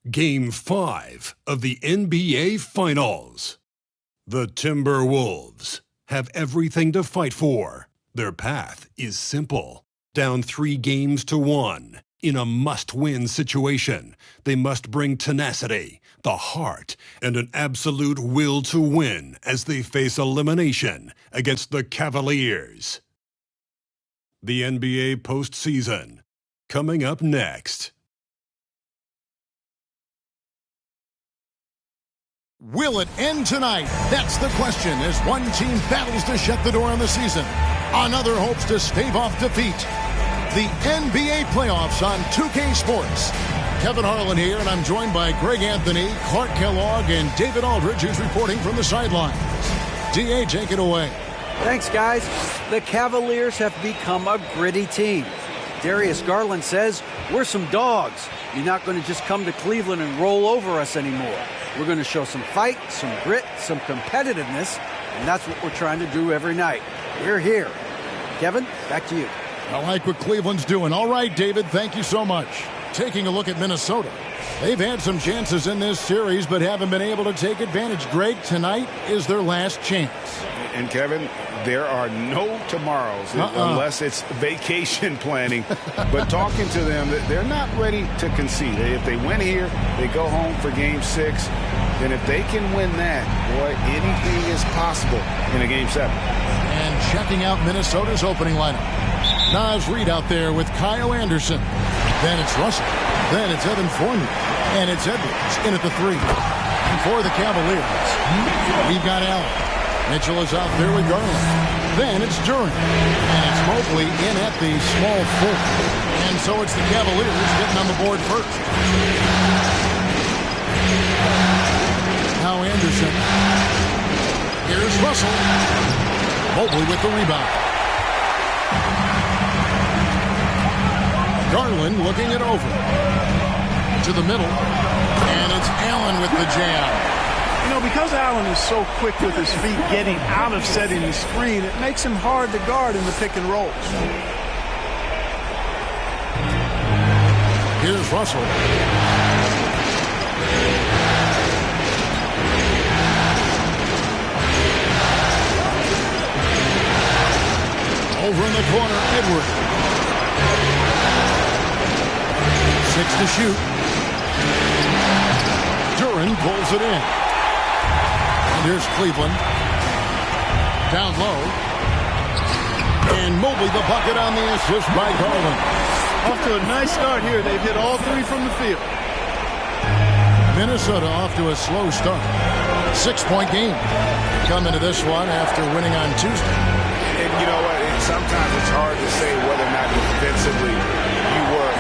Game 5 of the NBA Finals. The Timberwolves have everything to fight for. Their path is simple. Down 3-1 in a must-win situation, they must bring tenacity, the heart, and an absolute will to win as they face elimination against the Cavaliers. The NBA postseason, coming up next. Will it end tonight? That's the question as one team battles to shut the door on the season. Another hopes to stave off defeat. The NBA playoffs on 2K Sports. Kevin Harlan here, and I'm joined by Greg Anthony, Clark Kellogg, and David Aldridge, who's reporting from the sidelines. D.A., take it away. Thanks, guys. The Cavaliers have become a gritty team. Darius Garland says, we're some dogs. You're not going to just come to Cleveland and roll over us anymore. We're going to show some fight, some grit, some competitiveness, and that's what we're trying to do every night. We're here. Kevin, back to you. I like what Cleveland's doing. All right, David, thank you so much. Taking a look at Minnesota. They've had some chances in this series, but haven't been able to take advantage. Greg, tonight is their last chance. And, Kevin, there are no tomorrows unless it's vacation planning. But talking to them, they're not ready to concede. If they win here, they go home for Game 6. And if they can win that, boy, anything is possible in a Game 7. And checking out Minnesota's opening lineup. Naz Reid out there with Kyle Anderson. Then it's Russell. Then it's Evan Fournier. And it's Edwards in at the 3. And for the Cavaliers, we've got Allen. Mitchell is out there with Garland. Then it's Duran. And it's Mobley in at the small 4. And so it's the Cavaliers getting on the board first. Now Anderson. Here's Russell. Mobley with the rebound. Garland looking it over. To the middle. And it's Allen with the jam. You know, because Allen is so quick with his feet getting out of setting the screen, it makes him hard to guard in the pick and rolls. Here's Russell. Over in the corner, Edwards. 6 to shoot. Duran pulls it in. And here's Cleveland. Down low. And Mobley the bucket on the assist by Garland. Off to a nice start here. They've hit all 3 from the field. Minnesota off to a slow start. 6-point game. Come into this one after winning on Tuesday. And you know what? Sometimes it's hard to say whether or not defensively you were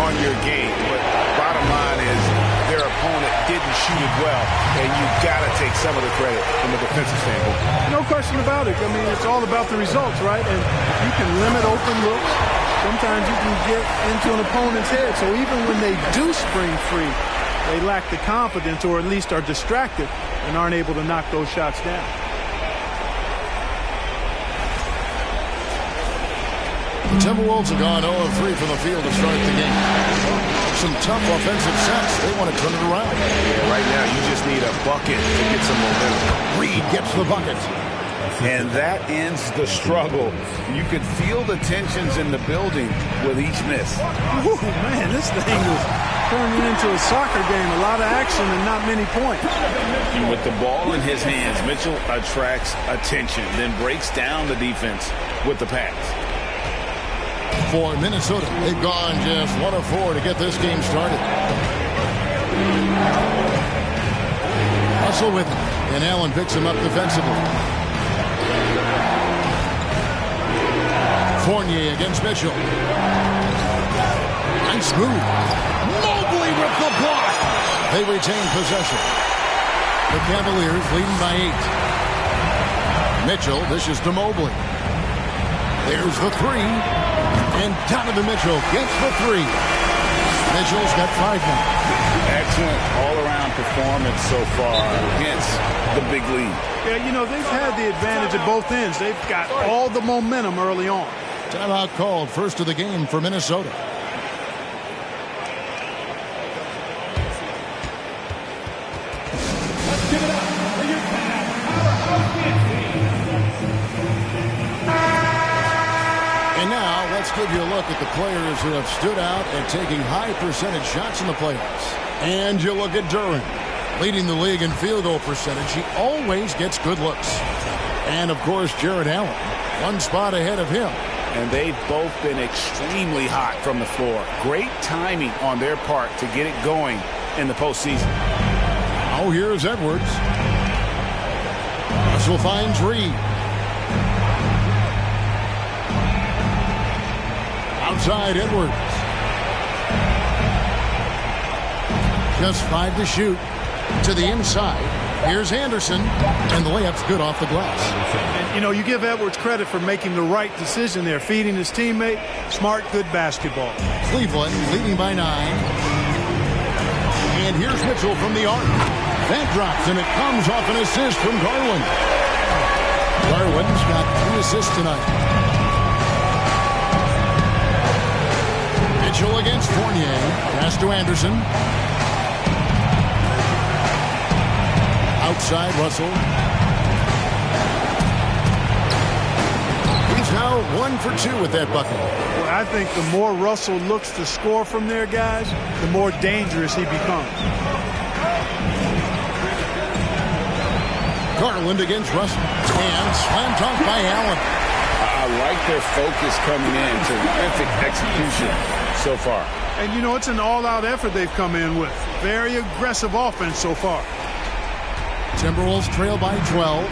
on your game. But bottom line is their opponent didn't shoot it well, and you've got to take some of the credit from the defensive standpoint. No question about it. I mean, it's all about the results, right? And if you can limit open looks, sometimes you can get into an opponent's head. So even when they do spring free, they lack the confidence or at least are distracted and aren't able to knock those shots down. The Timberwolves have gone 0-3 from the field to start the game. Some tough offensive sets. They want to turn it around. Yeah, right now you just need a bucket to get some momentum. Reid gets the bucket. And that ends the struggle. You could feel the tensions in the building with each miss. Ooh, man, this thing was turning into a soccer game. A lot of action and not many points. And with the ball in his hands, Mitchell attracts attention, then breaks down the defense with the pass. For Minnesota, they've gone just 1 of 4 to get this game started. Russell with him, and Allen picks him up defensively. Fournier against Mitchell. Nice move. Mobley with the block. They retain possession. The Cavaliers leading by 8. Mitchell dishes to Mobley. There's the 3. And Donovan Mitchell gets the 3. Mitchell's got 5 now. Excellent all-around performance so far, hence the big lead. Yeah, you know, they've had the advantage at both ends. They've got all the momentum early on. Timeout called, first of the game for Minnesota. And now let's give you a look at the players who have stood out and taking high percentage shots in the playoffs. And you look at Duren, leading the league in field goal percentage. He always gets good looks. And of course, Jared Allen, one spot ahead of him. And they've both been extremely hot from the floor. Great timing on their part to get it going in the postseason. Now here's Edwards. Russell finds Reed. Outside Edwards. Just 5 to shoot. To the inside. Here's Anderson. And the layup's good off the glass. And, you know, you give Edwards credit for making the right decision there. Feeding his teammate. Smart, good basketball. Cleveland leading by 9. And here's Mitchell from the arc. That drops, and it comes off an assist from Garland. Garland's got 3 assists tonight. Mitchell against Fournier. Pass to Anderson. Outside Russell. He's now 1 for 2 with that bucket. Well, I think the more Russell looks to score from there, guys, the more dangerous he becomes. Garland against Russell. And slam dunk by Allen. I like their focus coming in. Terrific execution so far. And, you know, it's an all-out effort they've come in with. Very aggressive offense so far. Timberwolves trail by 12.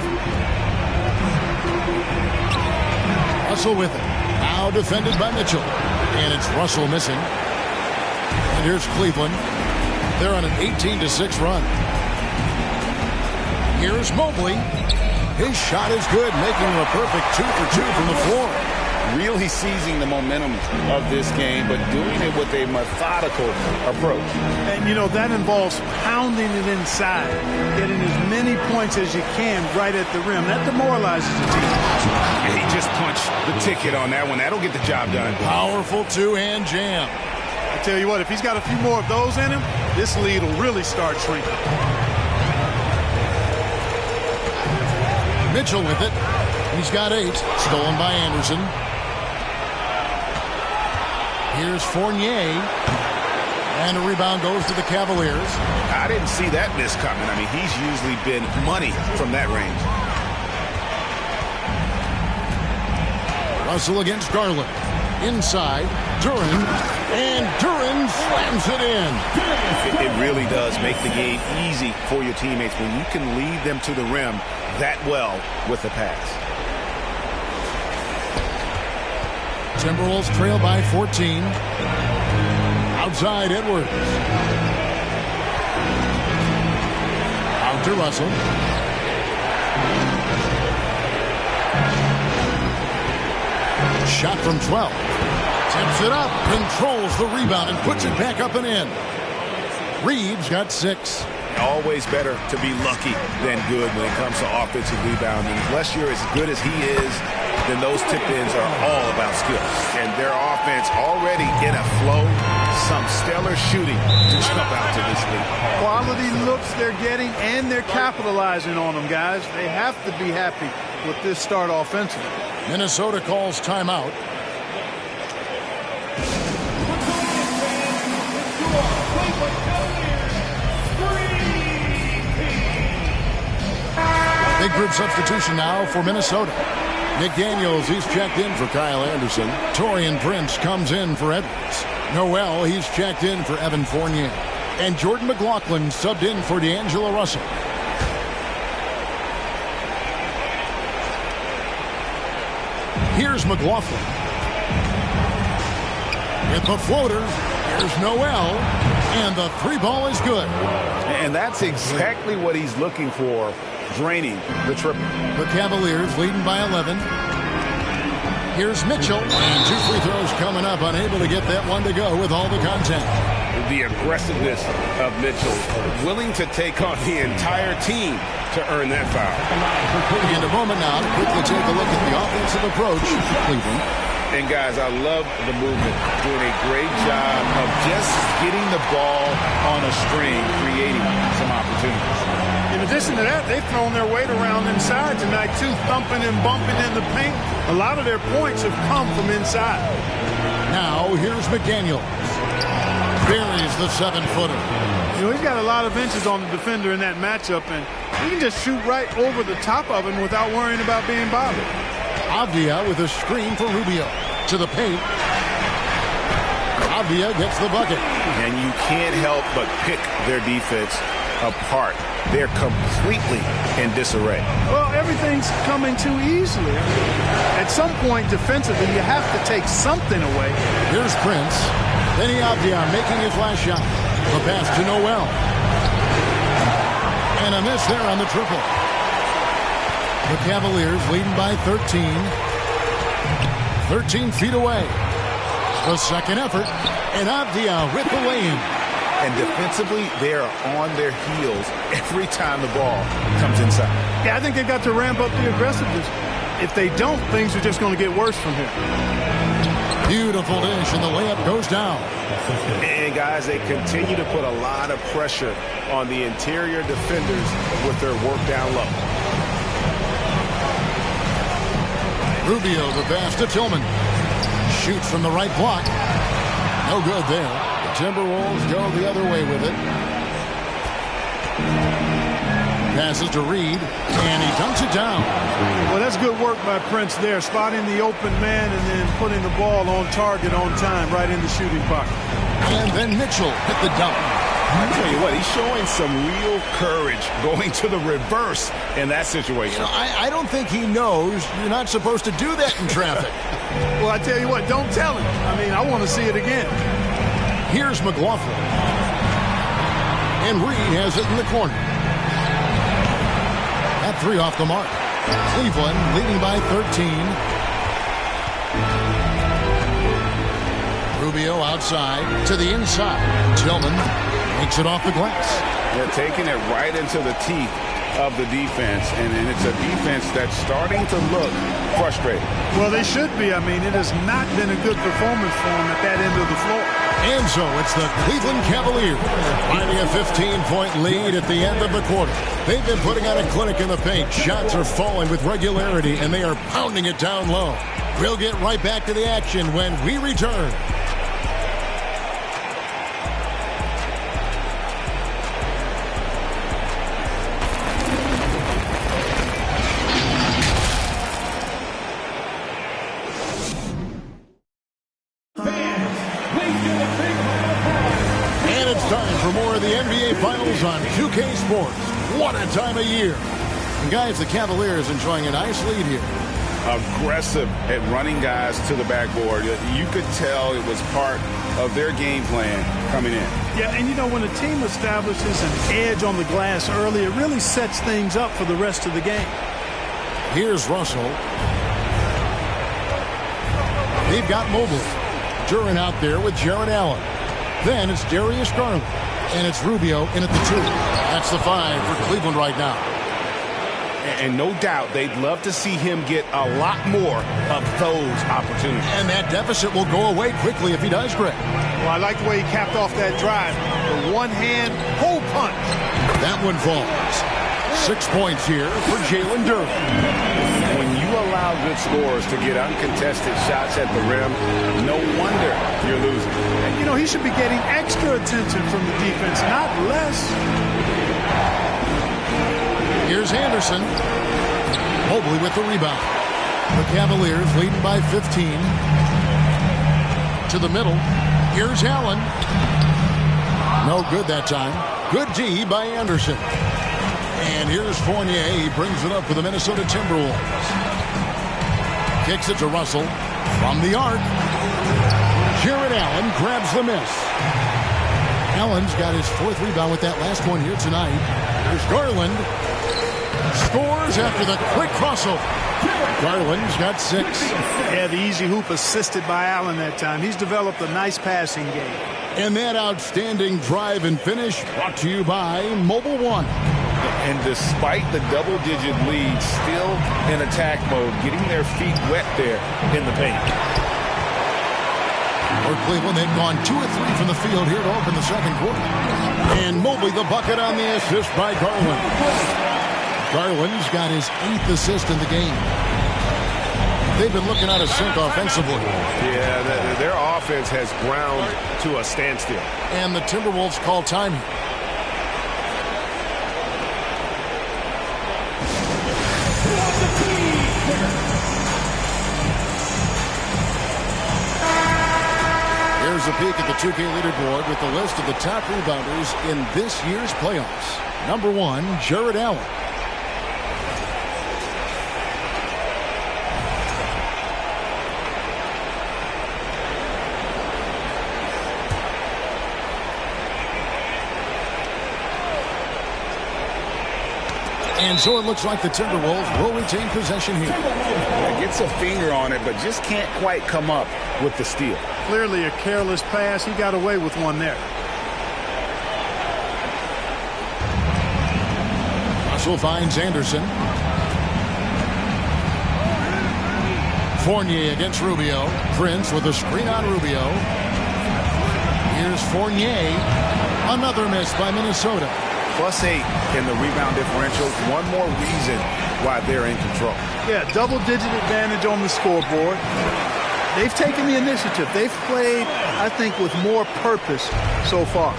Russell with it. Now defended by Mitchell. And it's Russell missing. And here's Cleveland. They're on an 18-6 run. Here's Mobley. His shot is good, making him a perfect 2 for 2 from the floor. Really seizing the momentum of this game, but doing it with a methodical approach. And, you know, that involves pounding it inside, getting as many points as you can right at the rim. That demoralizes the team. And he just punched the ticket on that one. That'll get the job done. Powerful two-hand jam. I tell you what, if he's got a few more of those in him, this lead will really start shrinking. Mitchell with it. He's got 8. Stolen by Anderson. Here's Fournier. And a rebound goes to the Cavaliers. I didn't see that miss coming. I mean, he's usually been money from that range. Russell against Garland. Inside. Duren. And Duren slams it in. It really does make the game easy for your teammates when you can lead them to the rim that well with the pass. Timberwolves trail by 14. Outside Edwards. Out to Russell. Shot from 12. Tips it up. Controls the rebound and puts it back up and in. Reeves got 6. Always better to be lucky than good when it comes to offensive rebounding. Unless you're as good as he is, then those tip-ins are all about skill. And their offense already in a flow, some stellar shooting to jump out to this league. Quality looks they're getting, and they're capitalizing on them, guys. They have to be happy with this start offensively. Minnesota calls timeout. Big group substitution now for Minnesota. Nick Daniels, he's checked in for Kyle Anderson. Torian Prince comes in for Edwards. Noel, he's checked in for Evan Fournier. And Jordan McLaughlin subbed in for D'Angelo Russell. Here's McLaughlin. With the floater, here's Noel. And the 3-ball is good. And that's exactly what he's looking for. Draining the triple. The Cavaliers leading by 11. Here's Mitchell. And 2 free throws coming up. Unable to get that one to go with all the contact. the aggressiveness of Mitchell, willing to take on the entire team to earn that foul. In a moment now to quickly take a look at the offensive approach. Cleveland. And guys, I love the movement, doing a great job of just getting the ball on a string, creating some opportunities. In addition to that, they've thrown their weight around inside tonight, too, thumping and bumping in the paint. A lot of their points have come from inside. Now, here's McDaniels. Buries the 7-footer. You know, he's got a lot of inches on the defender in that matchup, and he can just shoot right over the top of him without worrying about being bothered. Avdia with a screen for Rubio. To the paint. Avdia gets the bucket. And you can't help but pick their defense apart. They're completely in disarray. Well, everything's coming too easily. At some point, defensively, you have to take something away. Here's Prince. Benny Avdia making his last shot. The pass to Noel. And a miss there on the triple. The Cavaliers leading by 13. 13 feet away. The second effort. And Avdia with the lane. And defensively, they are on their heels every time the ball comes inside. Yeah, I think they've got to ramp up the aggressiveness. If they don't, things are just going to get worse from here. Beautiful dish, and the layup goes down. And, guys, they continue to put a lot of pressure on the interior defenders with their work down low. Rubio, the pass to Tillman. Shoots from the right block. No good there. The Timberwolves go the other way with it. Passes to Reed, and he dunks it down. Well, that's good work by Prince there, spotting the open man and then putting the ball on target on time right in the shooting pocket. And then Mitchell hit the dunk. I tell you what, he's showing some real courage going to the reverse in that situation. You know, I don't think he knows you're not supposed to do that in traffic. Well, I tell you what, don't tell him. I mean, I want to see it again. Here's McLaughlin. And Reed has it in the corner. That three off the mark. Cleveland leading by 13. Rubio outside to the inside. Tillman makes it off the glass. They're taking it right into the teeth of the defense, and it's a defense that's starting to look frustrated. Well, they should be. I mean, it has not been a good performance for them at that end of the floor. And so it's the Cleveland Cavaliers finding a 15-point lead at the end of the quarter. They've been putting on a clinic in the paint. Shots are falling with regularity, and they are pounding it down low. We'll get right back to the action when we return. Finals on 2K Sports. What a time of year. And guys, the Cavaliers enjoying a nice lead here. Aggressive at running guys to the backboard. You could tell it was part of their game plan coming in. Yeah, and you know, when a team establishes an edge on the glass early, it really sets things up for the rest of the game. Here's Russell. They've got Mobley. Duran out there with Jaron Allen. Then it's Darius Garland. And it's Rubio in at the 2. That's the 5 for Cleveland right now. And no doubt they'd love to see him get a lot more of those opportunities. And that deficit will go away quickly if he does, Greg. Well, I like the way he capped off that drive. The one-hand pull punch. That one falls. 6 points here for Jalen Duran. When you allow good scorers to get uncontested shots at the rim, no wonder you're losing. And, you know, he should be getting extra attention from the defense, not less. Here's Anderson. Mobley with the rebound. The Cavaliers leading by 15. To the middle. Here's Allen. No good that time. Good D by Anderson. And here's Fournier. He brings it up for the Minnesota Timberwolves. Kicks it to Russell. From the arc. Jaron Allen grabs the miss. Allen's got his 4th rebound with that last one here tonight. Here's Garland. Scores after the quick crossover. Garland's got 6. Yeah, the easy hoop assisted by Allen that time. He's developed a nice passing game. And that outstanding drive and finish brought to you by Mobile One. And despite the double-digit lead, still in attack mode, getting their feet wet there in the paint. For Cleveland, they've gone 2 of 3 from the field here to open the second quarter. And Mobley the bucket on the assist by Garland. Garland's got his 8th assist in the game. They've been looking out of sync offensively. Yeah, their offense has ground to a standstill. And the Timberwolves call time here. Here's a peek at the 2K leaderboard with the list of the top rebounders in this year's playoffs. Number 1, Jared Allen. And so it looks like the Timberwolves will retain possession here. Gets a finger on it, but just can't quite come up with the steal. Clearly a careless pass. He got away with one there. Russell finds Anderson. Fournier against Rubio. Prince with a screen on Rubio. Here's Fournier. Another miss by Minnesota. +8 in the rebound differential. One more reason why they're in control. Yeah, double-digit advantage on the scoreboard. They've taken the initiative. They've played, I think, with more purpose so far.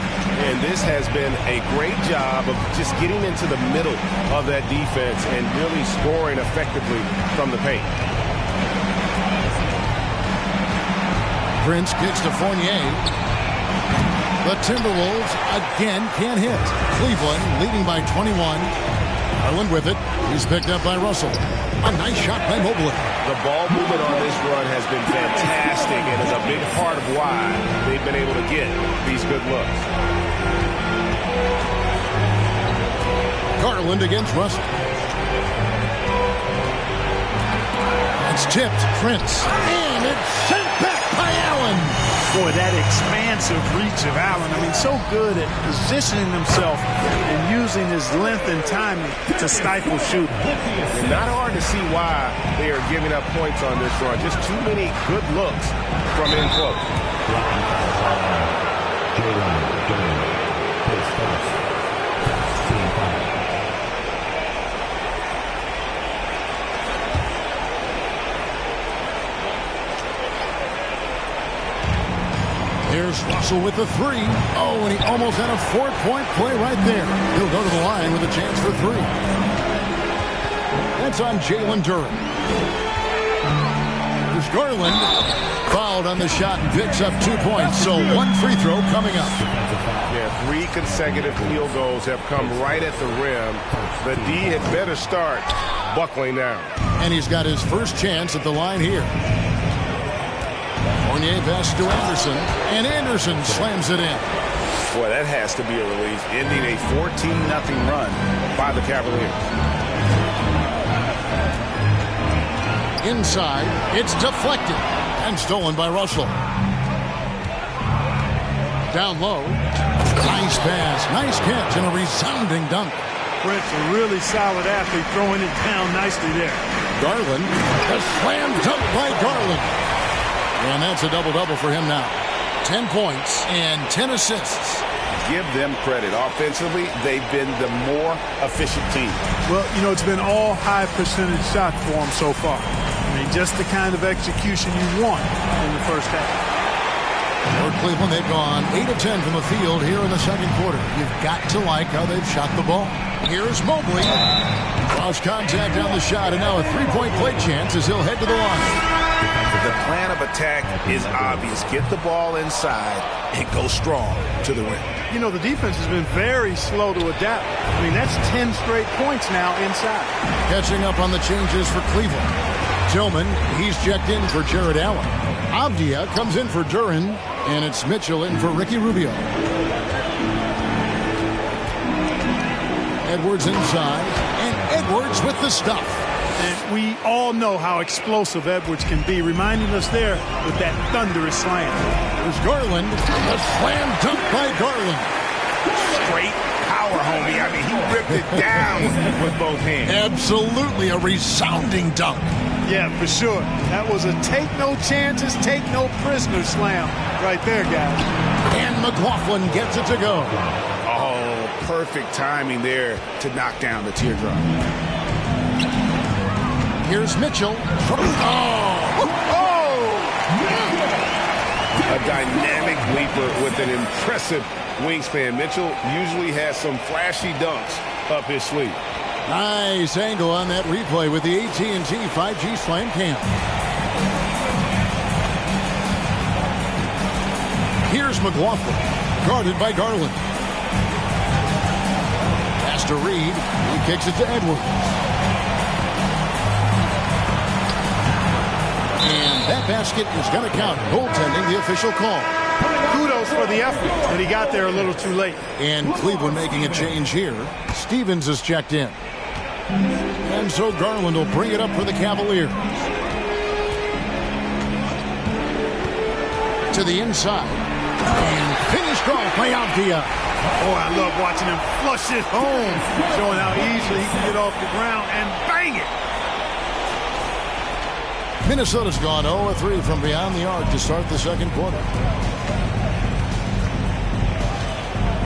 And this has been a great job of just getting into the middle of that defense and really scoring effectively from the paint. Prince kicks to Fournier. The Timberwolves again can't hit. Cleveland leading by 21. Garland with it. He's picked up by Russell. A nice shot by Mobley. The ball movement on this run has been fantastic and is a big part of why they've been able to get these good looks. Garland against Russell. It's tipped. Prince. And it's sent back by Allen. Boy, that expansive reach of Allen. I mean, so good at positioning himself and using his length and timing to stifle shooting. And not hard to see why they are giving up points on this run. Just too many good looks from in close. Here's Russell with the 3. Oh, and he almost had a 4-point play right there. He'll go to the line with a chance for 3. That's on Jalen Duren. Here's Garland. Fouled on the shot and picks up 2 points. So 1 free throw coming up. Yeah, 3 consecutive field goals have come right at the rim. The D had better start buckling down. And he's got his first chance at the line here. Fournier pass to Anderson, and Anderson slams it in. Boy, that has to be a relief, ending a 14-0 run by the Cavaliers. Inside, it's deflected and stolen by Russell. Down low, nice pass, nice catch, and a resounding dunk. Prince, a really solid athlete, throwing it down nicely there. Garland, a slam dunk by Garland. And that's a double-double for him now. 10 points and 10 assists. Give them credit. Offensively, they've been the more efficient team. Well, you know, it's been all high-percentage shots for them so far. I mean, just the kind of execution you want in the first half. For Cleveland, they've gone 8 of 10 from the field here in the second quarter. You've got to like how they've shot the ball. Here's Mobley. Cross contact on the shot, and now a 3-point play chance as he'll head to the line. The plan of attack is obvious. Get the ball inside and go strong to the rim. You know, the defense has been very slow to adapt. I mean, that's 10 straight points now inside. Catching up on the changes for Cleveland. Tillman, he's checked in for Jared Allen. Avdia comes in for Duren, and it's Mitchell in for Ricky Rubio. Edwards inside, and Edwards with the stuff. And we all know how explosive Edwards can be, reminding us there with that thunderous slam. There's Garland. A slam dunk by Garland. Straight power, homie. I mean, he ripped it down with both hands. Absolutely a resounding dunk. Yeah, for sure. That was a take no chances, take no prisoners slam right there, guys. And McLaughlin gets it to go. Oh, perfect timing there to knock down the teardrop. Here's Mitchell. A dynamic leaper with an impressive wingspan. Mitchell usually has some flashy dunks up his sleeve. Nice angle on that replay with the AT&T 5G Slam Cam. Here's McLaughlin, guarded by Garland. Pass to Reed. He kicks it to Edwards. And that basket is going to count. Goaltending, the official call. Kudos for the effort, but he got there a little too late. And Cleveland making a change here. Stevens is checked in. And so Garland will bring it up for the Cavaliers. To the inside. And finished off by Avdia. Oh, I love watching him flush it home, showing how easily he can get off the ground and bang it. Minnesota's gone 0-3 from beyond the arc to start the second quarter.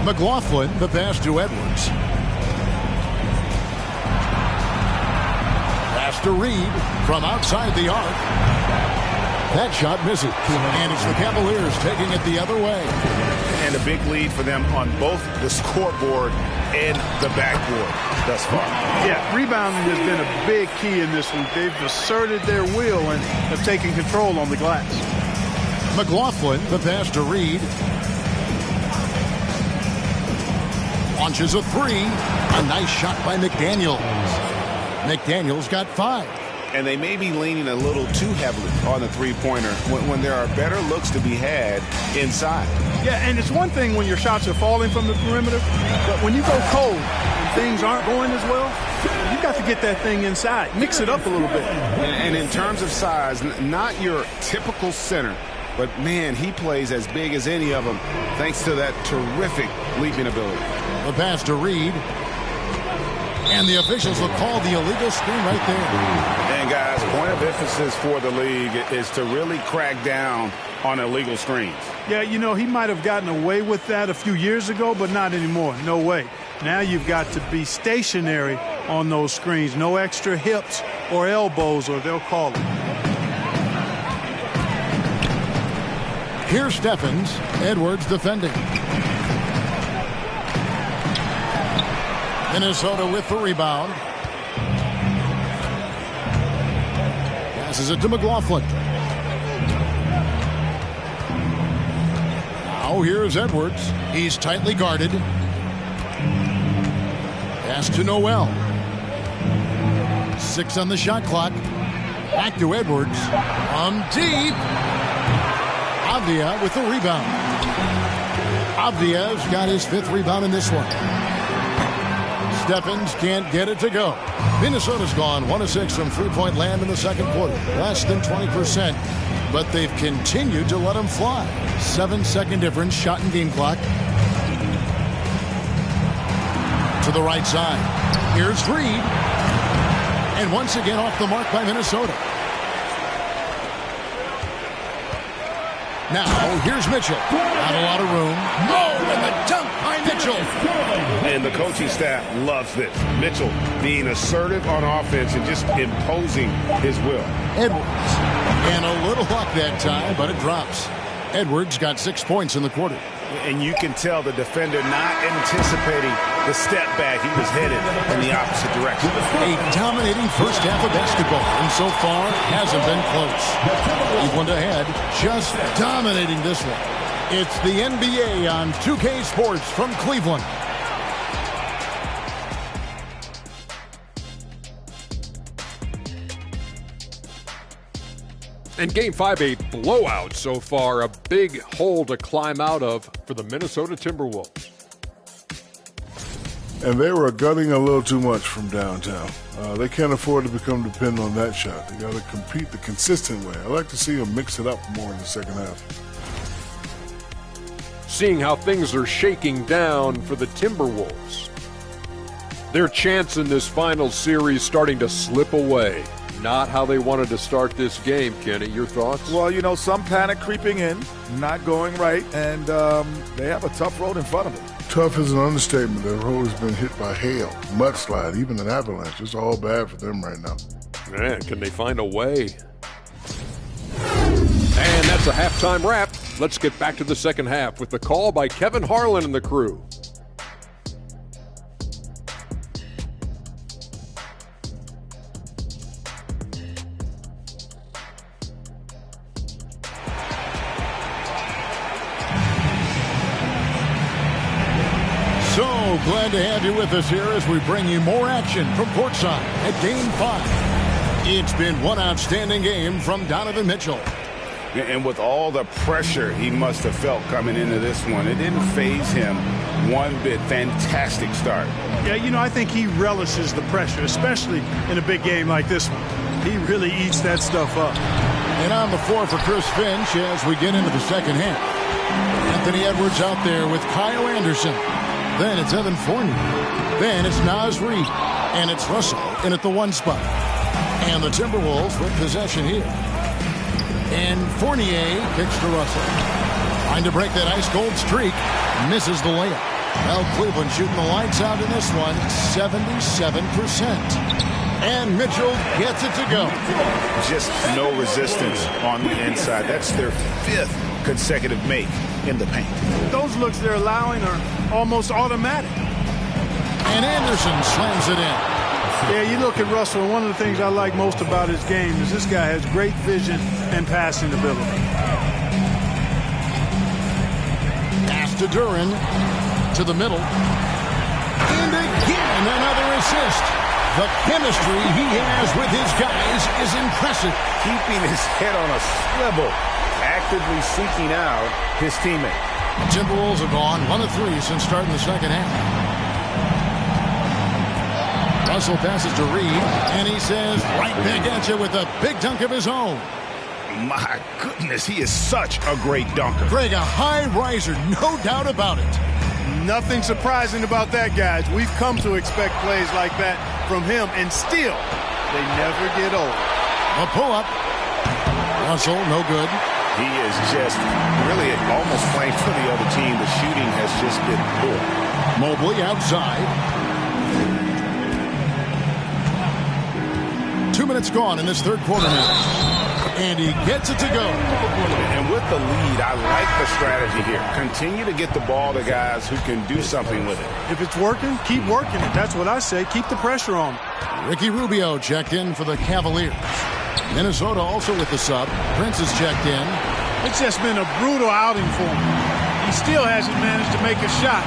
McLaughlin, the pass to Edwards. Pass to Reed from outside the arc. That shot misses. And it's the Cavaliers taking it the other way. And a big lead for them on both the scoreboard and the backboard thus far. Yeah, rebounding has been a big key in this one. They've asserted their will and have taken control on the glass. McLaughlin, the pass to Reed. Launches a three. A nice shot by McDaniels. McDaniels got 5. And they may be leaning a little too heavily on the three-pointer when there are better looks to be had inside. Yeah, and it's one thing when your shots are falling from the perimeter, but when you go cold and things aren't going as well, you got to get that thing inside. Mix it up a little bit. And in terms of size, not your typical center, but, man, he plays as big as any of them thanks to that terrific leaping ability. The pass to Reed. And the officials will call the illegal screen right there. And, guys, point of emphasis for the league is to really crack down on illegal screens. Yeah, you know, he might have gotten away with that a few years ago, but not anymore. No way. Now you've got to be stationary on those screens. No extra hips or elbows, or they'll call it. Here's Stephens. Edwards defending. Minnesota with the rebound. Passes it to McLaughlin. Now here's Edwards. He's tightly guarded. Pass to Noel. 6 on the shot clock. Back to Edwards. From deep. Avdia with the rebound. Avdia's got his 5th rebound in this one. Stephens can't get it to go. Minnesota's gone 1-6 from three-point land in the second quarter. Less than 20%, but they've continued to let them fly. 7-second difference, shot and game clock. To the right side. Here's Reed. And once again off the mark by Minnesota. Now, here's Mitchell. Not a lot of room. Oh, and the dunk by Mitchell. And the coaching staff loves this. Mitchell being assertive on offense and just imposing his will. Edwards. And a little luck that time, but it drops. Edwards got 6 points in the quarter. And you can tell the defender not anticipating the step back. He was headed in the opposite direction. A dominating first half of basketball, and so far hasn't been close. Cleveland ahead, just dominating this one. It's the NBA on 2K Sports from Cleveland. And Game 5, a blowout so far, a big hole to climb out of for the Minnesota Timberwolves. And they were gunning a little too much from downtown. They can't afford to become dependent on that shot. They got to compete the consistent way. I like to see them mix it up more in the second half. Seeing how things are shaking down for the Timberwolves. Their chance in this final series starting to slip away. Not how they wanted to start this game, Kenny. Your thoughts? Well, you know, some panic creeping in, not going right, and they have a tough road in front of them. Tough is an understatement. Their road has been hit by hail, mudslide, even an avalanche. It's all bad for them right now. Man, can they find a way? And that's a halftime wrap. Let's get back to the second half with the call by Kevin Harlan and the crew. So glad to have you with us here as we bring you more action from courtside at Game 5. It's been one outstanding game from Donovan Mitchell. And with all the pressure he must have felt coming into this one, it didn't faze him one bit. Fantastic start. Yeah, you know, I think he relishes the pressure, especially in a big game like this one. He really eats that stuff up. And on the floor for Chris Finch as we get into the second half. Anthony Edwards out there with Kyle Anderson. Then it's Evan Fournier. Then it's Naz Reid. And it's Russell in at the 1 spot. And the Timberwolves with possession here. And Fournier kicks to Russell. Trying to break that ice-cold streak. Misses the layup. Well, Cleveland shooting the lights out in this one. 77%. And Mitchell gets it to go. Just no resistance on the inside. That's their 5th consecutive make in the paint. Those looks they're allowing are almost automatic. And Anderson slams it in. Yeah, you look at Russell, and one of the things I like most about his game is this guy has great vision and passing ability. Pass to Duran. To the middle. And again, another assist. The chemistry he has with his guys is impressive. Keeping his head on a swivel, actively seeking out his teammate. The Timberwolves have gone 1 of 3 since starting the second half. Russell passes to Reid, and he says, right back at you with a big dunk of his own. My goodness, he is such a great dunker. Greg, a high riser, no doubt about it. Nothing surprising about that, guys. We've come to expect plays like that from him, and still, they never get old. A pull-up. Russell, no good. He is just really almost playing for the other team. The shooting has just been poor. Mobley outside. 2 minutes gone in this third quarter now. And he gets it to go. And with the lead, I like the strategy here. Continue to get the ball to guys who can do something with it. If it's working, keep working it. That's what I say. Keep the pressure on. Ricky Rubio checked in for the Cavaliers. Minnesota also with the sub. Prince is checked in. It's just been a brutal outing for him. He still hasn't managed to make a shot,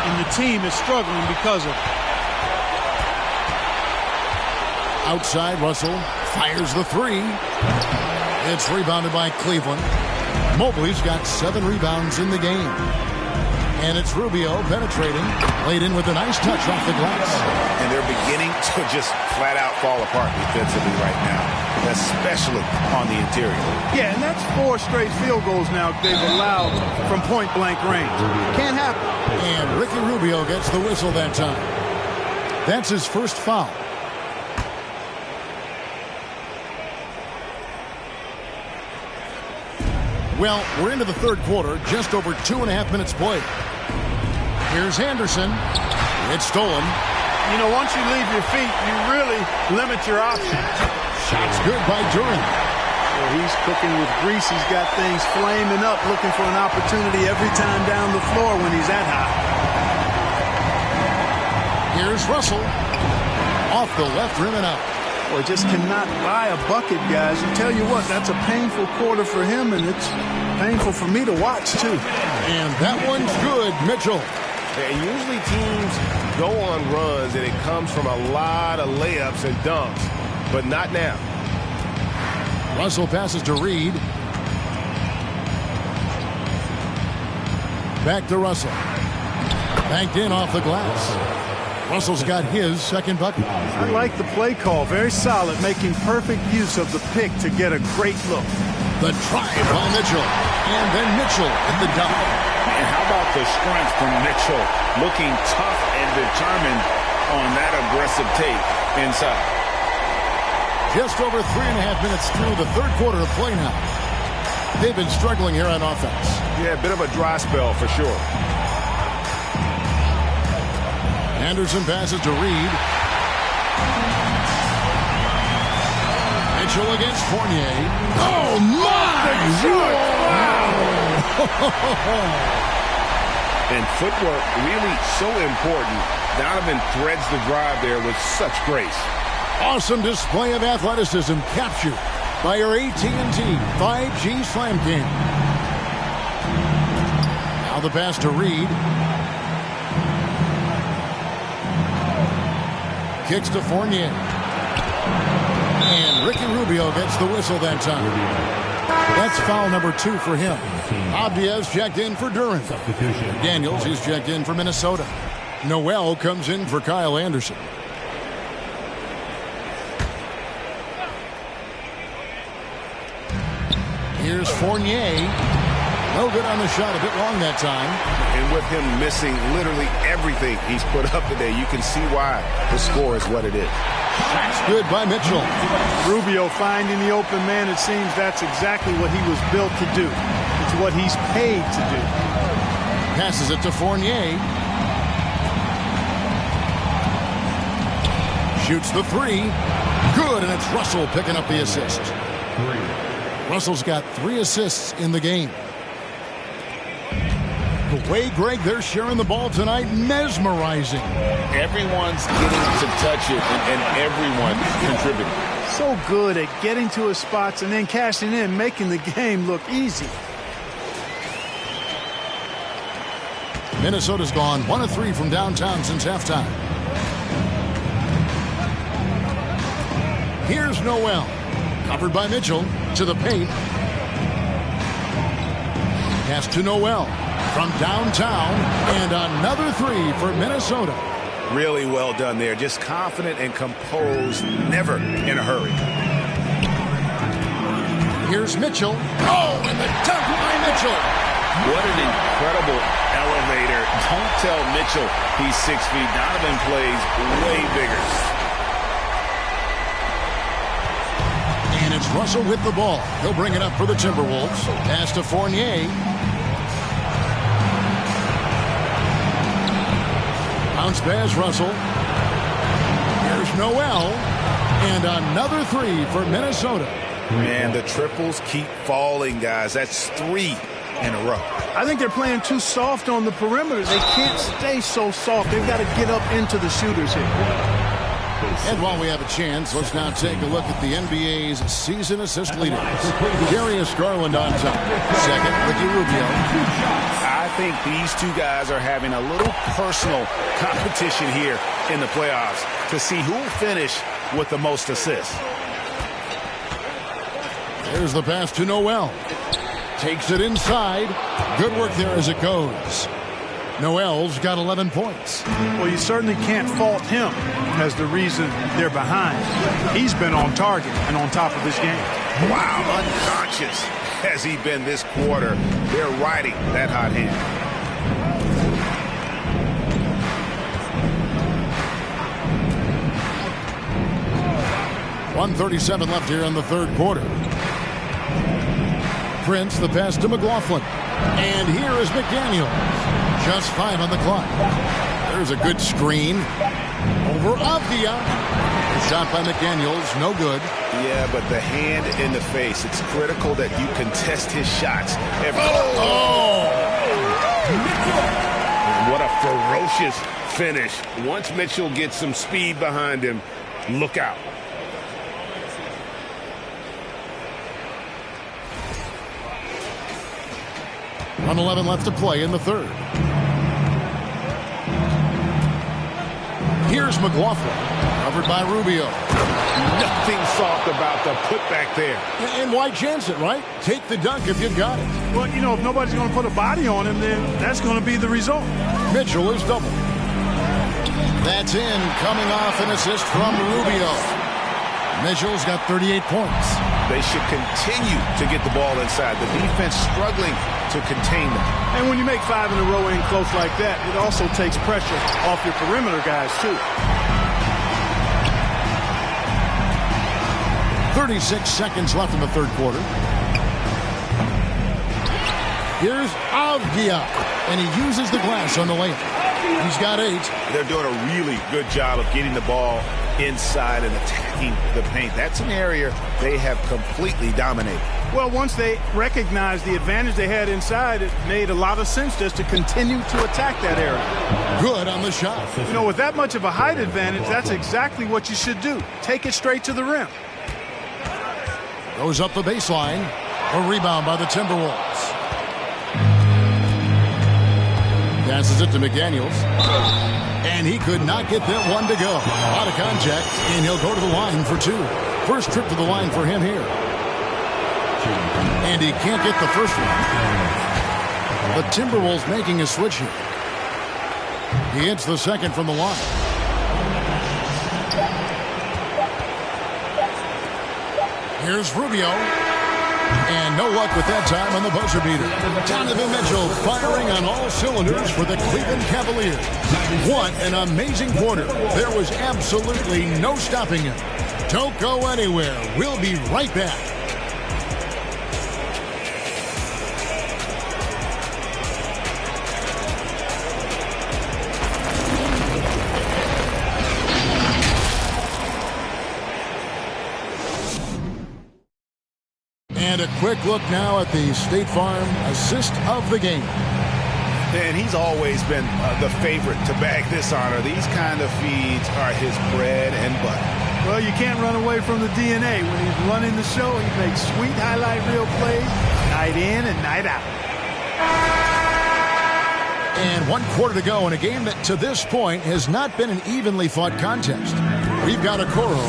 and the team is struggling because of it. Outside, Russell fires the 3. It's rebounded by Cleveland. Mobley's got 7 rebounds in the game. And it's Rubio penetrating. Laid in with a nice touch off the glass. And they're beginning to just flat out fall apart defensively right now, especially on the interior. Yeah, and that's 4 straight field goals now they've allowed from point-blank range. Can't happen. And Ricky Rubio gets the whistle that time. That's his first foul. Well, we're into the third quarter, just over 2.5 minutes played. Here's Anderson. It's stolen. You know, once you leave your feet, you really limit your options. Shot's good by Duran. Well, he's cooking with grease. He's got things flaming up, looking for an opportunity every time down the floor when he's that high. Here's Russell. Off the left rim and out. Boy, just cannot buy a bucket, guys. I tell you what, that's a painful quarter for him, and it's painful for me to watch, too. And that one's good, Mitchell. And usually teams go on runs, and it comes from a lot of layups and dunks, but not now. Russell passes to Reid. Back to Russell. Banked in off the glass. Russell's got his second bucket. I like the play call. Very solid, making perfect use of the pick to get a great look. The drive by Mitchell. And then Mitchell at the dunk. And how about the strength from Mitchell? Looking tough and determined on that aggressive tape inside. Just over 3.5 minutes through the third quarter of play now. They've been struggling here on offense. Yeah, a bit of a dry spell for sure. Anderson passes to Reed. Mitchell against Fournier. Oh, my! And footwork really so important. Donovan threads the drive there with such grace. Awesome display of athleticism captured by our AT&T 5G Slam King. Now the pass to Reed. Kicks to Fournier. And Ricky Rubio gets the whistle that time. That's foul number 2 for him. Abdias checked in for Durant. Daniels, he's checked in for Minnesota. Noel comes in for Kyle Anderson. Here's Fournier. No good on the shot, a bit long that time. And with him missing literally everything he's put up today, you can see why the score is what it is. That's good by Mitchell. Rubio finding the open man. It seems that's exactly what he was built to do. It's what he's paid to do. Passes it to Fournier. Shoots the 3. Good, and it's Russell picking up the assist. Russell's got 3 assists in the game. The way, Greg, they're sharing the ball tonight, mesmerizing. Everyone's getting to touch it, and everyone contributing. So good at getting to his spots and then cashing in, making the game look easy. Minnesota's gone 1 of 3 from downtown since halftime. Here's Noel. Covered by Mitchell to the paint. Pass to Noel from downtown, and another 3 for Minnesota. Really well done there. Just confident and composed, never in a hurry. Here's Mitchell. Oh, and the dunk by Mitchell. What an incredible elevator. Don't tell Mitchell he's 6 feet. Donovan plays way bigger. And it's Russell with the ball. He'll bring it up for the Timberwolves. Pass to Fournier. Bounce pass, Russell. Here's Noel. And another 3 for Minnesota. Man, the triples keep falling, guys. That's 3 in a row. I think they're playing too soft on the perimeter. They can't stay so soft. They've got to get up into the shooters here. And while we have a chance, let's now take a look at the NBA's season assist leaders. Darius Garland on top. Second, Ricky Rubio. I think these 2 guys are having a little personal competition here in the playoffs to see who will finish with the most assists. There's the pass to Noel. Takes it inside. Good work there as it goes. Noel's got 11 points. Well, you certainly can't fault him as the reason they're behind. He's been on target and on top of his game. Wow, unconscious has he been this quarter. They're riding that hot hand. .137 left here in the third quarter. Prince, the pass to McLaughlin. And here is McDaniel. Just 5 on the clock. There's a good screen. Over Avdia. Shot by McDaniels, no good. Yeah, but the hand in the face. It's critical that you contest his shots. What a ferocious finish. Once Mitchell gets some speed behind him, look out. On 11 left to play in the third. Here's McLaughlin, covered by Rubio. Nothing soft about the putback there. And why chance it, right? Take the dunk if you've got it. Well, you know, if nobody's going to put a body on him, then that's going to be the result. Mitchell is double. That's in, coming off an assist from Rubio. Mitchell's got 38 points. They should continue to get the ball inside. The defense struggling to contain them. And when you make 5 in a row in close like that, it also takes pressure off your perimeter guys, too. 36 seconds left in the third quarter. Here's Avdia, and he uses the glass on the layup. He's got 8. They're doing a really good job of getting the ball inside and attacking the paint. That's an area they have completely dominated. Well, once they recognized the advantage they had inside, it made a lot of sense just to continue to attack that area. Good on the shot. You know, with that much of a height advantage, that's exactly what you should do. Take it straight to the rim. Goes up the baseline. A rebound by the Timberwolves. Passes it to McDaniels. And he could not get that one to go. Out of contact, and he'll go to the line for 2. First trip to the line for him here. And he can't get the first one. The Timberwolves making a switch here. He hits the second from the line. Here's Rubio. And no luck with that time on the buzzer beater. Donovan Mitchell firing on all cylinders for the Cleveland Cavaliers. What an amazing quarter. There was absolutely no stopping him. Don't go anywhere. We'll be right back. And a quick look now at the State Farm assist of the game. And he's always been the favorite to bag this honor. These kind of feeds are his bread and butter. Well, you can't run away from the DNA. When he's running the show, he makes sweet highlight reel plays night in and night out. And 1 quarter to go in a game that to this point has not been an evenly fought contest. We've got Okoro,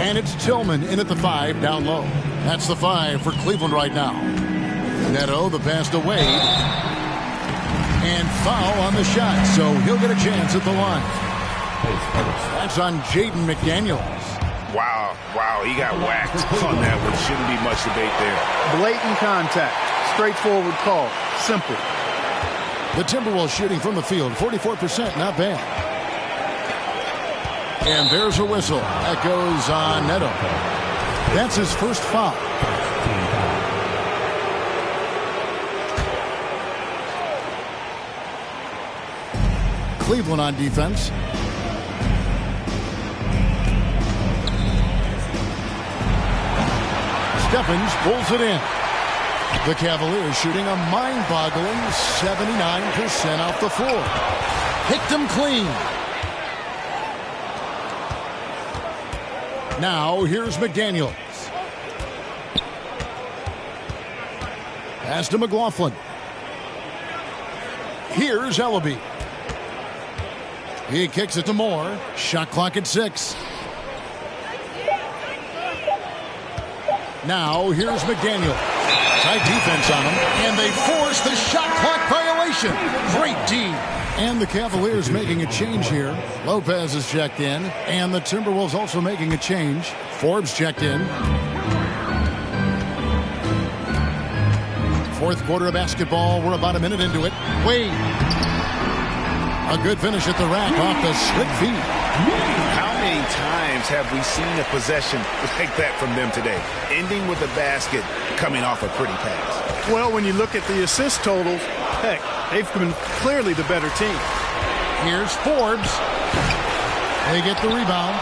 and it's Tillman in at the 5 down low. That's the 5 for Cleveland right now. Neto, the pass to Wade. And foul on the shot, so he'll get a chance at the line. That's on Jaden McDaniels. Wow, he got whacked on that one. Shouldn't be much debate there. Blatant contact. Straightforward call. Simple. The Timberwolves shooting from the field, 44%, not bad. And there's a whistle. That goes on Neto. That's his first foul. Cleveland on defense. Stephens pulls it in. The Cavaliers shooting a mind-boggling 79% off the floor. Picked them clean. Now here's McDaniels. Pass to McLaughlin. Here's Ellaby. He kicks it to Moore. Shot clock at 6. Now here's McDaniel. Tight defense on him. And they force the shot clock violation. Great D. And the Cavaliers making a change here. Lopez is checked in. And the Timberwolves also making a change. Forbes checked in. Fourth quarter of basketball. We're about a minute into it. Wade. A good finish at the rack off the slick feet. How many times have we seen a possession like that from them today? Ending with a basket, coming off a pretty pass. Well, when you look at the assist totals, heck, they've been clearly the better team. Here's Forbes. They get the rebound.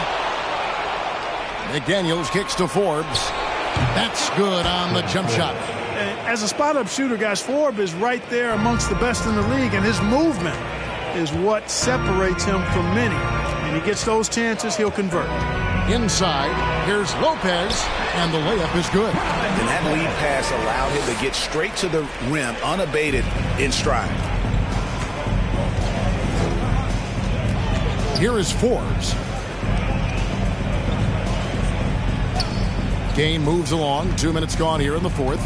McDaniels kicks to Forbes. That's good on the jump shot. As a spot-up shooter, guys, Forbes is right there amongst the best in the league, and his movement is what separates him from many. And he gets those chances, he'll convert. Inside, here's Lopez, and the layup is good. And that lead pass allowed him to get straight to the rim, unabated in stride. Here is Forbes. Game moves along. 2 minutes gone here in the fourth.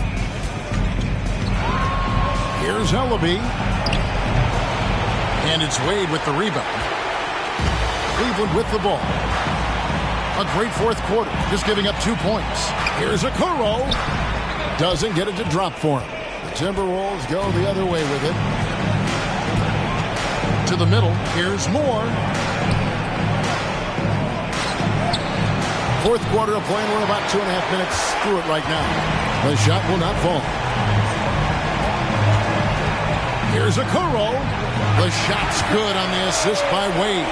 Here's Ellaby. And it's Wade with the rebound. Cleveland with the ball. A great fourth quarter, just giving up 2 points. Here's Okoro. Doesn't get it to drop for him. The Timberwolves go the other way with it. To the middle. Here's Moore. Fourth quarter of play. We're about 2.5 minutes through it right now. The shot will not fall. Here's Okoro. The shot's good on the assist by Wade.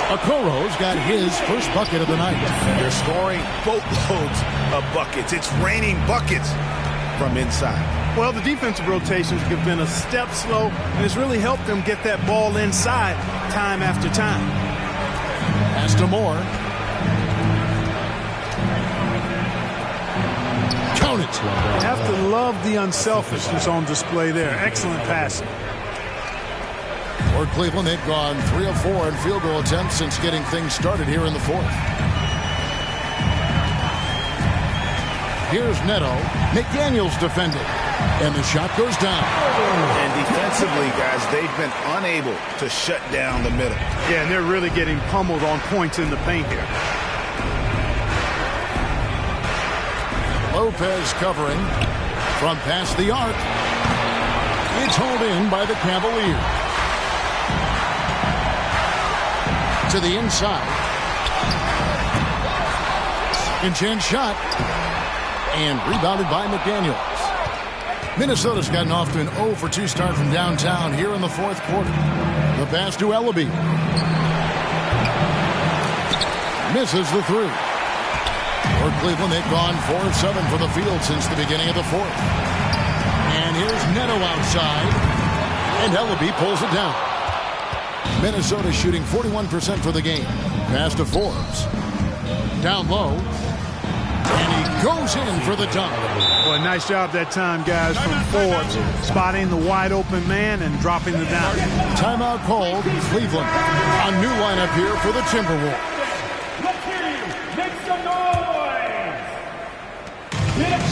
Okoro's got his first bucket of the night. They're scoring boatloads of buckets. It's raining buckets from inside. Well, the defensive rotations have been a step slow, and it's really helped them get that ball inside time after time. Pass to Moore. Count it. You have to love the unselfishness on display there. Excellent passing. For Cleveland, they've gone 3 of 4 in field goal attempts since getting things started here in the fourth. Here's Neto. McDaniels defended. And the shot goes down. And defensively, guys, they've been unable to shut down the middle. Yeah, and they're really getting pummeled on points in the paint here. Lopez covering from past the arc. It's hauled in by the Cavaliers. To the inside. In-chance shot. And rebounded by McDaniels. Minnesota's gotten off to an 0 for 2 start from downtown here in the fourth quarter. The pass to Ellaby. Misses the 3. For Cleveland, they've gone 4 of 7 for the field since the beginning of the fourth. And here's Neto outside. And Ellaby pulls it down. Minnesota shooting 41% for the game. Pass to Forbes. Down low. And he goes in for the dunk. Well, nice job that time, guys, from Forbes. Spotting the wide open man and dropping the down. Timeout called. Cleveland. A new lineup here for the Timberwolves.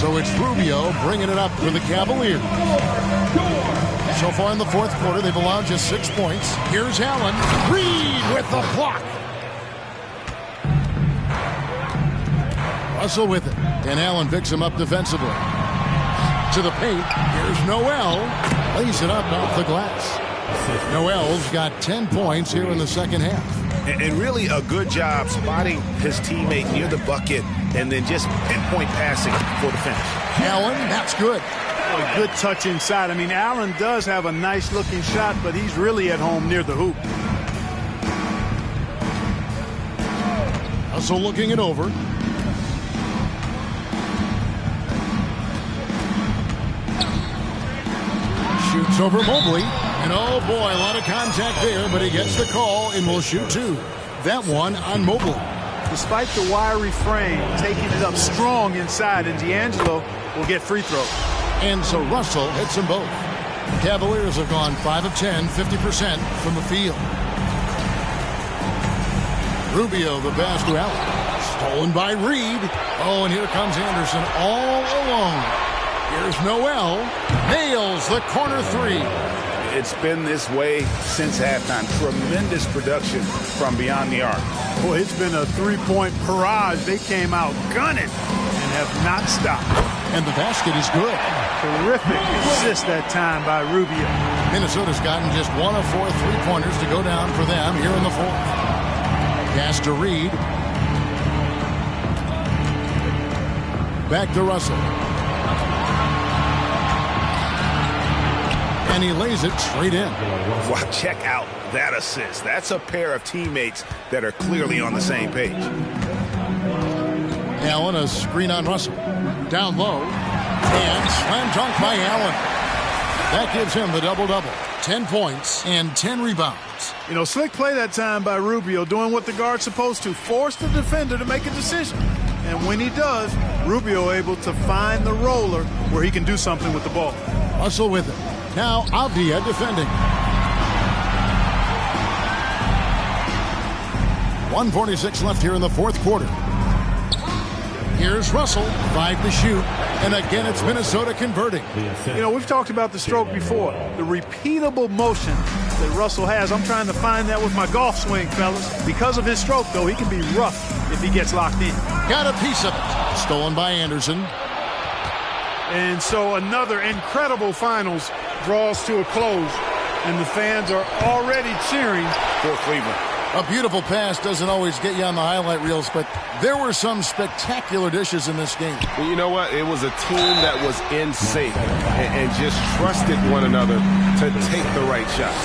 So it's Rubio bringing it up for the Cavaliers. So far in the fourth quarter, they've allowed just 6 points. Here's Allen. Reed with the block. Russell with it. And Allen picks him up defensively. To the paint. Here's Noel. Lays it up off the glass. Noel's got 10 points here in the second half. And really a good job spotting his teammate near the bucket and then just pinpoint passing for the finish. Allen, that's good. A good touch inside. I mean, Allen does have a nice-looking shot, but he's really at home near the hoop. Also looking it over. Shoots over Mobley. And oh boy, a lot of contact there, but he gets the call and will shoot 2. That one on Mobley. Despite the wiry frame, taking it up strong inside, and D'Angelo will get free throws. And so Russell hits them both. The Cavaliers have gone 5 of 10, 50% from the field. Rubio, the pass to Allen. Stolen by Reed. Oh, and here comes Anderson all alone. Here's Noel. Nails the corner 3. It's been this way since halftime. Tremendous production from beyond the arc. Boy, it's been a three-point barrage. They came out gunning and have not stopped. And the basket is good. Terrific assist that time by Rubio. Minnesota's gotten just 1 of 4 3-pointers to go down for them here in the fourth. Pass to Reed. Back to Russell. And he lays it straight in. Wow, check out that assist. That's a pair of teammates that are clearly on the same page. Allen, a screen on Russell. Down low. And slam dunk by Allen. That gives him the double-double. 10 points and 10 rebounds. You know, slick play that time by Rubio, doing what the guard's supposed to. Force the defender to make a decision. And when he does, Rubio able to find the roller where he can do something with the ball. Russell with it. Now Avdia defending. 1:46 left here in the fourth quarter. Here's Russell, 5 to shoot. And again, it's Minnesota converting. You know, we've talked about the stroke before. The repeatable motion that Russell has. I'm trying to find that with my golf swing, fellas. Because of his stroke, though, he can be rough if he gets locked in. Got a piece of it. Stolen by Anderson. And so another incredible finals draws to a close, and the fans are already cheering for Cleveland. A beautiful pass doesn't always get you on the highlight reels, but there were some spectacular dishes in this game. Well, you know what? It was a team that was in sync and just trusted one another to take the right shots.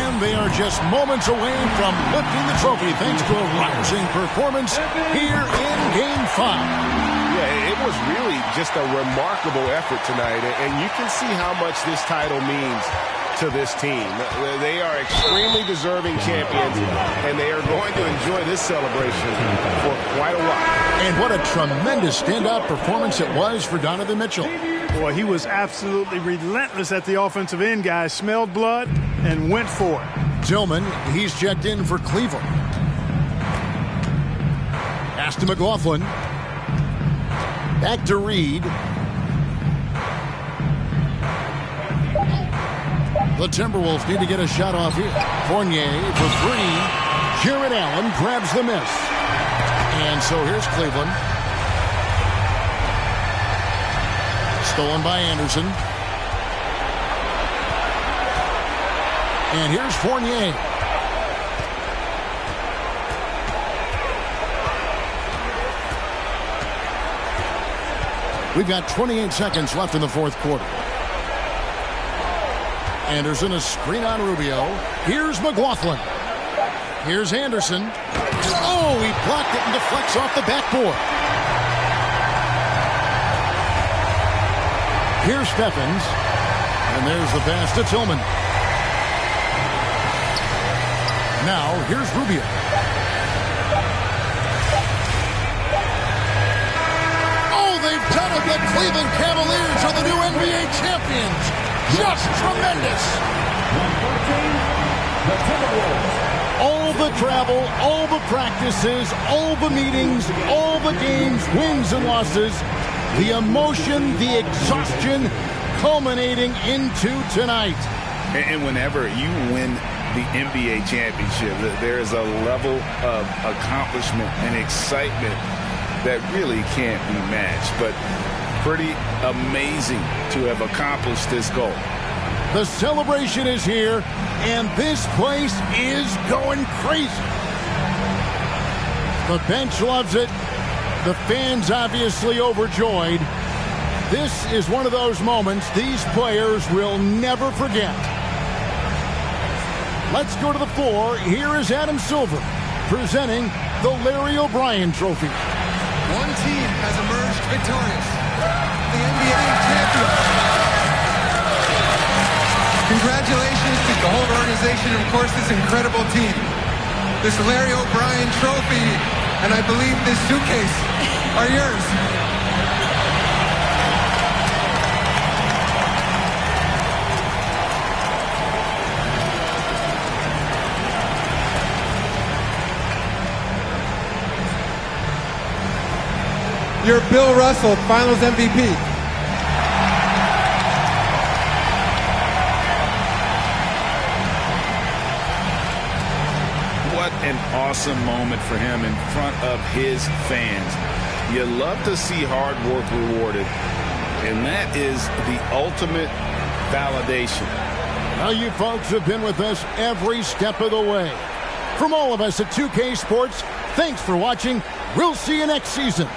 And they are just moments away from lifting the trophy thanks to a rousing performance here in Game 5. Yeah, it was really just a remarkable effort tonight, and you can see how much this title means to this team. They are extremely deserving champions, and they are going to enjoy this celebration for quite a while. And what a tremendous standout performance it was for Donovan Mitchell. Boy, he was absolutely relentless at the offensive end, guys. Smelled blood and went for it. Tillman, he's checked in for Cleveland. Pass to McLaughlin. Back to Reed. The Timberwolves need to get a shot off here. Fournier for three. Jared Allen grabs the miss. And so here's Cleveland. Stolen by Anderson. And here's Fournier. We've got 28 seconds left in the fourth quarter. Anderson, a screen on Rubio. Here's McLaughlin. Here's Anderson. Oh, he blocked it and deflects off the backboard. Here's Stephens. And there's the pass to Tillman. Now, here's Rubio. Oh, they've done it. The Cleveland Cavaliers are the new NBA champions. Just tremendous. All the travel, all the practices, all the meetings, all the games, wins and losses, the emotion, the exhaustion culminating into tonight. And whenever you win the NBA championship, there is a level of accomplishment and excitement that really can't be matched. But pretty amazing to have accomplished this goal. The celebration is here, and this place is going crazy. The bench loves it. The fans obviously overjoyed. This is one of those moments these players will never forget. Let's go to the floor. Here is Adam Silver presenting the Larry O'Brien Trophy. One team has emerged victorious. The NBA champions. Congratulations to the whole organization and, of course, this incredible team. This Larry O'Brien Trophy, and I believe this suitcase are yours. You're Bill Russell, Finals MVP. What an awesome moment for him in front of his fans. You love to see hard work rewarded, and that is the ultimate validation. Well, you folks have been with us every step of the way. From all of us at 2K Sports, thanks for watching. We'll see you next season.